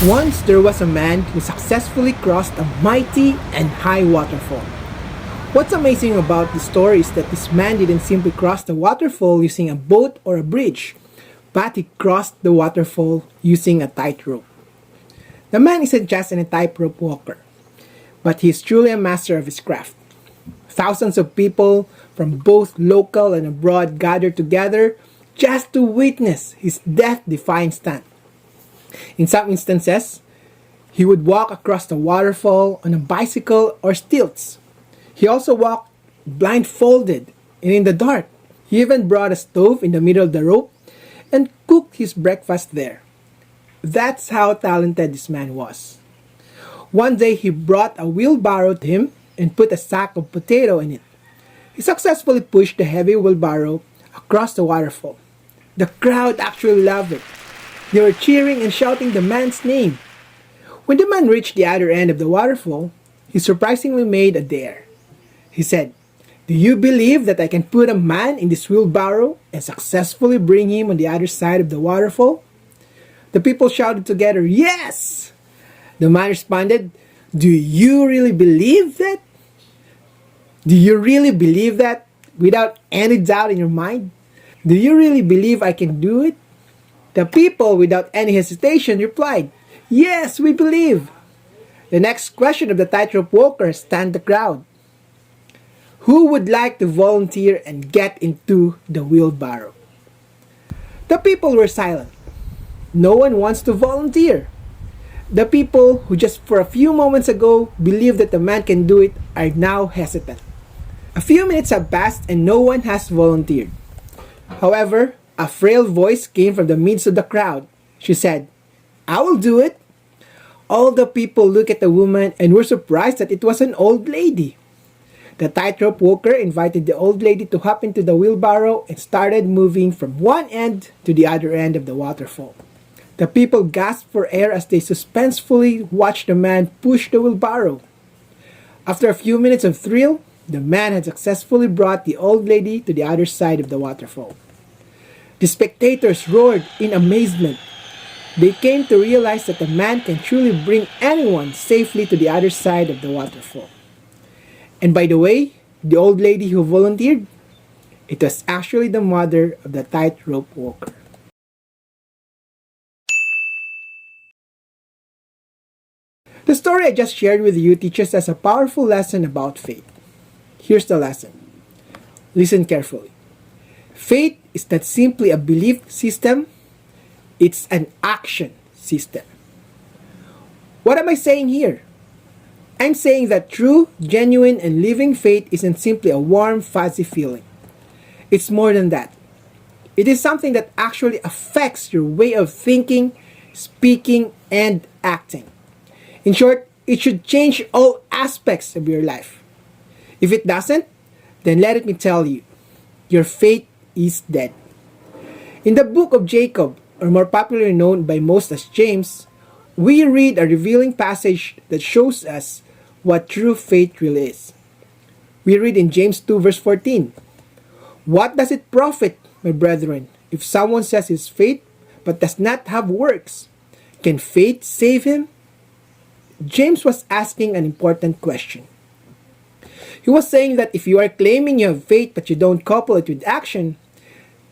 Once there was a man who successfully crossed a mighty and high waterfall. What's amazing about the story is that this man didn't simply cross the waterfall using a boat or a bridge, but he crossed the waterfall using a tightrope. The man isn't just a tightrope walker, but he is truly a master of his craft. Thousands of people from both local and abroad gathered together just to witness his death-defying stunt. In some instances, he would walk across the waterfall on a bicycle or stilts. He also walked blindfolded and in the dark. He even brought a stove in the middle of the rope and cooked his breakfast there. That's how talented this man was. One day he brought a wheelbarrow to him and put a sack of potato in it. He successfully pushed the heavy wheelbarrow across the waterfall. The crowd actually loved it. They were cheering and shouting the man's name. When the man reached the other end of the waterfall, he surprisingly made a dare. He said, "Do you believe that I can put a man in this wheelbarrow and successfully bring him on the other side of the waterfall?" The people shouted together, "Yes!" The man responded, "Do you really believe that? Do you really believe that without any doubt in your mind? Do you really believe I can do it?" The people, without any hesitation, replied, "Yes, we believe." The next question of the tightrope walker stunned the crowd. Who would like to volunteer and get into the wheelbarrow? The people were silent. No one wants to volunteer. The people who just for a few moments ago believed that the man can do it are now hesitant. A few minutes have passed and no one has volunteered. However, a frail voice came from the midst of the crowd. She said, "I will do it." All the people looked at the woman and were surprised that it was an old lady. The tightrope walker invited the old lady to hop into the wheelbarrow and started moving from one end to the other end of the waterfall. The people gasped for air as they suspensefully watched the man push the wheelbarrow. After a few minutes of thrill, the man had successfully brought the old lady to the other side of the waterfall. The spectators roared in amazement. They came to realize that the man can truly bring anyone safely to the other side of the waterfall. And by the way, the old lady who volunteered, it was actually the mother of the tightrope walker. The story I just shared with you teaches us a powerful lesson about faith. Here's the lesson. Listen carefully. Faith is not simply a belief system, it's an action system. What am I saying here? I'm saying that true, genuine, and living faith isn't simply a warm, fuzzy feeling. It's more than that. It is something that actually affects your way of thinking, speaking, and acting. In short, it should change all aspects of your life. If it doesn't, then let me tell you, your faith is dead. In the book of Jacob, or more popularly known by most as James, we read a revealing passage that shows us what true faith really is. We read in James 2 verse 14, "What does it profit, my brethren, if someone says his faith but does not have works? Can faith save him?" James was asking an important question. He was saying that if you are claiming you have faith but you don't couple it with action,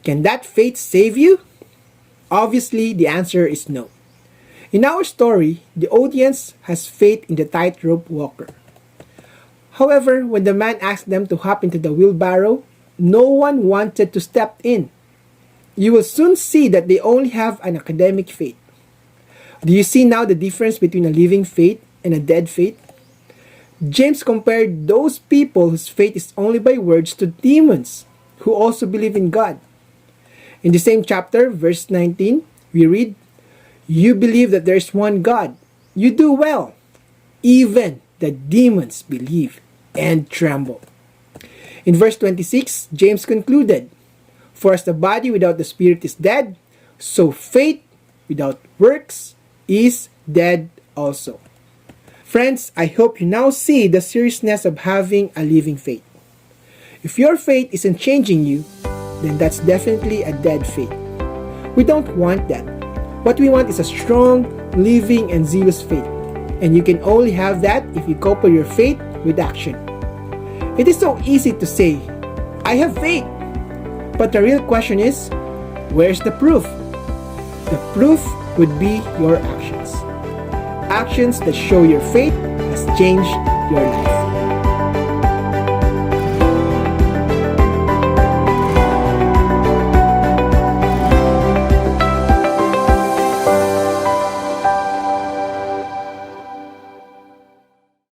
can that faith save you? Obviously, the answer is no. In our story, the audience has faith in the tightrope walker. However, when the man asked them to hop into the wheelbarrow, no one wanted to step in. You will soon see that they only have an academic faith. Do you see now the difference between a living faith and a dead faith? James compared those people whose faith is only by words to demons who also believe in God. In the same chapter, verse 19, we read, "You believe that there is one God. You do well. Even the demons believe and tremble." In verse 26, James concluded, "For as the body without the spirit is dead, so faith without works is dead also." Friends, I hope you now see the seriousness of having a living faith. If your faith isn't changing you, then that's definitely a dead faith. We don't want that. What we want is a strong, living, and zealous faith. And you can only have that if you couple your faith with action. It is so easy to say, I have faith. But the real question is, where's the proof? The proof would be your actions. Actions that show your faith has changed your life.